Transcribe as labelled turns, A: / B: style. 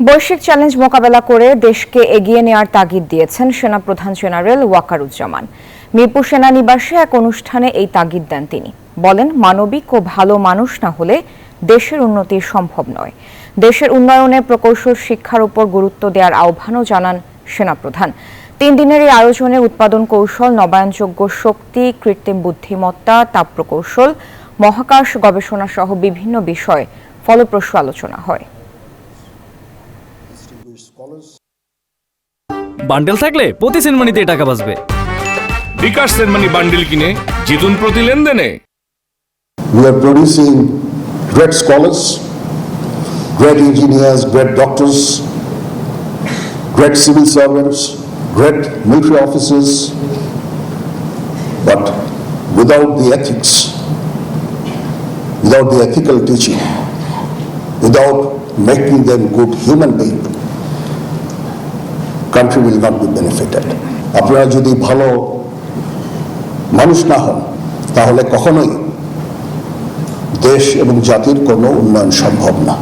A: বৈশ্বিক চ্যালেঞ্জ মোকাবেলা করে দেশকে এগিয়ে নেওয়ার তাগিদ দিয়েছেন সেনাপ্রধান জেনারেল ওয়াকারুজ্জামান। মিরপুর সেনানিবাসে এক অনুষ্ঠানে এই তাগিদ দেন তিনি। বলেন, মানবিক ও ভালো মানুষ না হলে দেশের উন্নতি সম্ভব নয়। দেশের উন্নয়নে প্রকৌশল শিক্ষার উপর গুরুত্ব দেওয়ার আহ্বানও জানান সেনাপ্রধান। 3 দিনের এই আয়োজনে উৎপাদন কৌশল, নবায়নযোগ্য শক্তি, কৃত্রিম বুদ্ধিমত্তা, তাপ প্রকৌশল, মহাকাশ গবেষণা সহ বিভিন্ন বিষয়ে ফলপ্রসূ আলোচনা হয়।
B: বান্ডেল থাকলে প্রতি সেনমানিতে টাকা বাঁচবে।
C: বিকাশ সেনমানি বান্ডেল কিনে জিতুন প্রতি লেনদেনে।
D: We are producing great scholars, great engineers, great doctors, great civil servants, great military officers, but without the ethics, without the ethical teaching, without making them good human beings, country will not be benefited. আপনারা যদি ভালো মানুষ না হন তাহলে কখনোই দেশ এবং জাতির কোনো উন্নয়ন সম্ভব না।